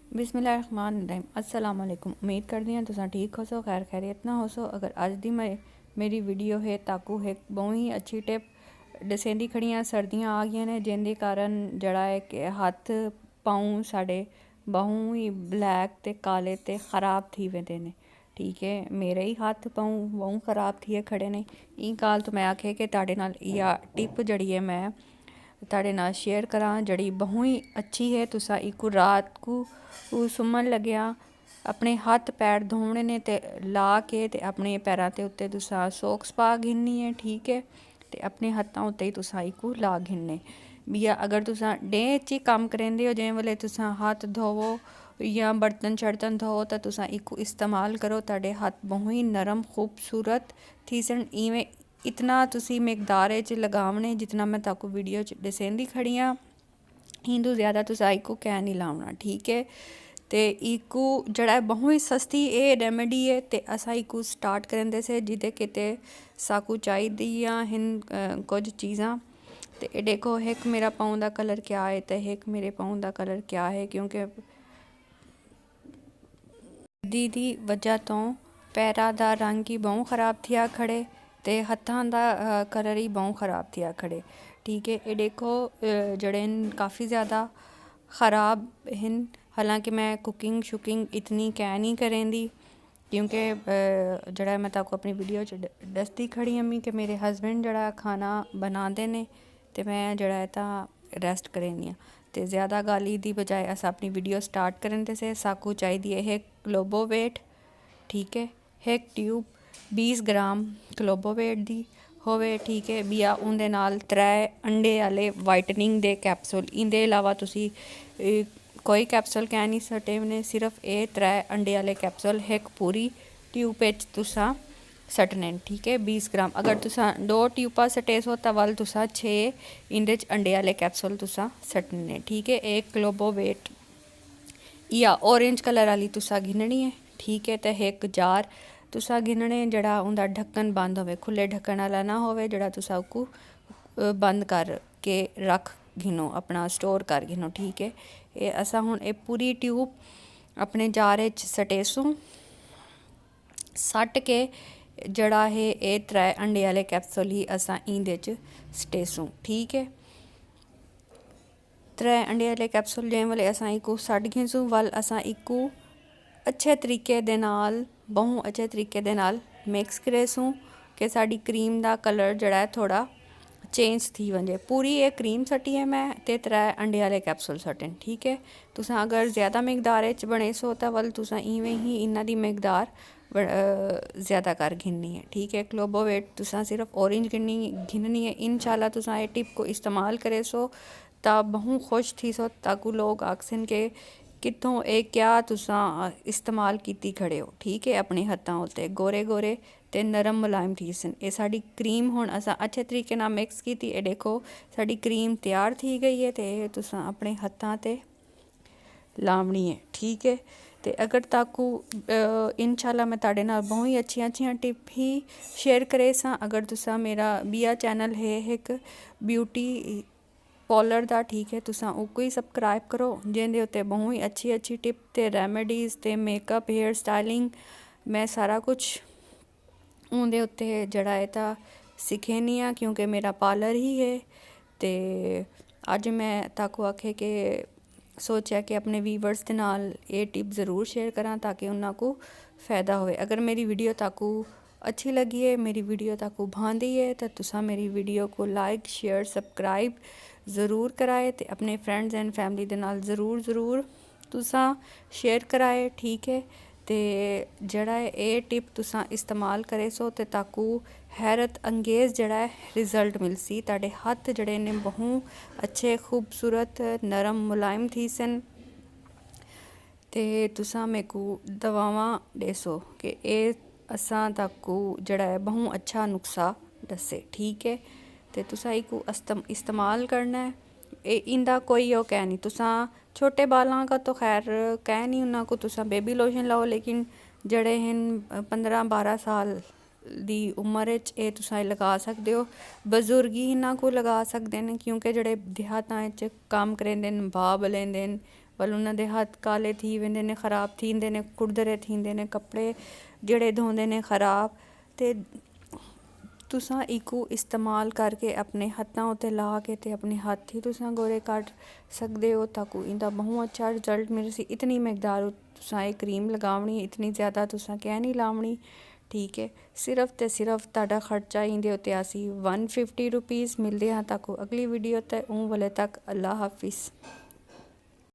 बिस्मिल्लाहिर्रहमानिर्रहीम। अस्सलाम वालेकुम। उम्मीद करदी हां तुसां ठीक हो सो, खैर खैरियत ना हो सो। अगर अज दी मेरी वीडियो है ताकू एक बहुत ही अच्छी टिप दसेंदी खड़ियां सर्दियां आ गई ने जिंदे कारण जड़ा है कि हत्थ पाँव साढ़े बहु ही ब्लैक ते काले ते ख़राब थी वेंदे ने। ठीक है, मेरे ही हत्थ पाँव बहु ख़राब थिए खड़े ने। ई गाल तो मैं आखे कि तुहाडे नाल इह टिप जड़ी है मैं तुहाडे नाल शेयर करां जड़ी बहु ही अच्छी है। तुसा इकू रात को सुमन लग्या अपने हत्थ पैर धोने ने ते ला के ते अपने पैरां ते उत्ते तुसा सोक्स पा घिननी है। ठीक है, ते अपने हत्थां उत्ते ही तुसा इकू ला घिनने बिया। अगर तुसा डे च ही कम्म करेंदे हो जिस वेले तुसा हत्थ धोवो या बर्तन शर्तन धोवो तो तुसा इकू इस्तेमाल करो, तुहाडे हत्थ बहुत ही नरम खूबसूरत थी सन। इवें इतना तुसी मिकदार च लगावने जितना मैं ताकू वीडियो च दसेंदी खड़ी हाँ। हिंदू ज़्यादा तुसा इकू कै नहीं लावना। ठीक है, ते इकू जड़ा बहुत ही सस्ती ये रेमेडी है ते असा इकू स्टार्ट करेंदे से जिदे किते साकू चाहिदियां हिन कुछ चीज़ां। ते ये देखो एक मेरा पाँव का कलर क्या है तो एक मेरे पाँव का कलर क्या है, क्योंकि दी वजह तो पैरां दा रंग ही बहुत ख़राब थिया खड़े ते हत्थां दा कलर ही बहुत ख़राब थिया खड़े। ठीक है, ये देखो जड़े काफ़ी ज़्यादा ख़राब हिन। हालांकि मैं कुकिंग शुकिंग इतनी कै नहीं करेंदी क्योंकि जड़ा मैं ताको अपनी वीडियो च दसदी खड़ी अम्मी कि मेरे हस्बैंड जड़ा खाना बनाते ने ते मैं जड़ा तां रेस्ट करेनी ते ज़्यादा गाली दी बजाय अस अपनी वीडियो स्टार्ट करें ते से साकू चाहिए है क्लोबोवेट। ठीक है, एक ट्यूब 20 ग्राम क्लोबोवेट दी होवे। ठीक है, बिया उंदे नाल 3 अंडे वाले वाइटनिंग दे कैप्सूल। इंदे अलावा तुसी कोई कैप्सूल कै नहीं सटे ने, सिर्फ ये 3 अंडे वाले कैप्सूल एक पूरी ट्यूब तुसा सटने। ठीक है, 20 ग्राम। अगर तुसा 2 ट्यूबा सटे सो तो वल तुसा 6 इंदे च अंडे वाले कैप्सूल तुसा सटने। ठीक है, एक क्लोबोवेट या ऑरेंज कलर वाली तुसा गिननी है। ठीक है, तो एक जार तुसा गिनने जड़ा उंदा ढक्कन बंद होवे, खुले ढक्कन वाला ना होवे जड़ा तुसा उको बंद कर के रख गिनो, अपना स्टोर कर गिनो। ठीक है, ये असा हुण ये पूरी ट्यूब अपने जार च सटेसूं सट के जड़ा है ये 3 अंडे वाले कैप्सूल ही असा इंदे च सटेसूं। ठीक है, 3 अंडे वाले कैप्सूल जिस वेले असा इकू सट घिसूं वल असा इकू अच्छे तरीके दे नाल बहुत अच्छे तरीके दे नाल मिक्स करेसूं कि साड़ी क्रीम का कलर जड़ा है थोड़ा चेंज थी वंजे। पूरी ये क्रीम सटी है मैं ते 3 अंडे वाले कैप्सूल सटे। ठीक है, तुसा अगर ज़्यादा मिकदार च बने सो तो वल तुसा इवें ही इन्हां दी मिकदार ज़्यादा कर घिननी है। ठीक है, क्लोबोवेट तुसा सिर्फ ऑरेंज घिननी है। इंशाल्लाह तुसा ये टिप को इस्तेमाल करे सो ता बहुत खुश थी सो ताकू लोग आखसन के कितों ये क्या तुसा इस्तेमाल कीती खड़े हो। ठीक है, अपने हत्थां उत्ते गोरे गोरे ते नरम मुलायम थी सन। ये साड़ी क्रीम हुण असा अच्छे तरीके नाल मिक्स की। ये देखो साड़ी क्रीम तैयार थी गई है ते तुसा अपने हत्थां ते लावनी है। ठीक है, ते अगर ताकू इंशाल्लाह मैं तुहाडे नाल बहुत ही अच्छियां टिप ही शेयर करे सा। अगर तुसा मेरा बिया चैनल है एक ब्यूटी पॉलर दा। ठीक है, तुसा उको ही सबसक्राइब करो जिंदे उत्ते बहुत ही अच्छी टिप ते रेमेडीज़ ते मेकअप हेयर स्टाइलिंग मैं सारा कुछ उंदे उत्ते जड़ा है ता सिखेनी आ, क्योंकि मेरा पार्लर ही है। ते अज मैं ताकू आखे कि सोचा कि अपने वीवर्स के नाल ये टिप ज़रूर शेयर करा ताकि उन्होंने को फ़ायदा होए। अगर मेरी वीडियो ताकू अच्छी लगी है, मेरी वीडियो ताकू भांदी है तो तुसा मेरी वीडियो को लाइक शेयर सब्सक्राइब ज़रूर कराए ते अपने फ्रेंड्स एंड फैमिली के नाल ज़रूर तुसा शेयर कराए। ठीक है, ते जड़ा ये टिप तुसा इस्तेमाल करे सो ते ताकू हैरत अंगेज़ जड़ा है रिज़ल्ट मिलसी। ताड़े हत्थ जड़े ने बहुत अच्छे खूबसूरत नरम मुलायम थी सन ते तुसा मेरे को दवावां देसो कि ये असा ताकू जड़ा है बहुत अच्छा नुस्खा दसे। ठीक है, ते तुसा इको इस्तेमाल करना है। इंदा कोई वो कह नहीं, तुसा छोटे बालों का तो खैर कह नहीं उन्होंने को तुसा बेबी लोशन लाओ, लेकिन जड़े हैं 15-12 साल दी उम्र च तुसा लगा सकते हो। बजुर्ग ही इन्हों को लगा सकते हैं क्योंकि जड़े देहातां कम्म करेंदे बाब लेंदे वल उन्हां दे हत्थ काले थी वेंदे ने, खराब थींदे ने, कुड़दरे थींदे ने, कपड़े जेह्ड़े धोंदे ने खराब। ते तुसां इकू इस्तेमाल करके अपने हत्थां उत्ते ला के ते अपने हत्थ ही तुसां गोरे कड्ड सकदे हो ताकू इंदा बहुत अच्छा रिजल्ट मिली सी। इतनी मकदार तुसां एह् क्रीम लगावनी, इतनी ज़्यादा तुसां कैं नहीं लावनी, ठीक है। सिर्फ ते सिर्फ तुहाडा खर्चा इंदे उत्ते असी 150 रुपीज़ मिलदे हाँ। ताकू अगली वीडियो ते हूं वाले तक अल्लाह हाफिज़।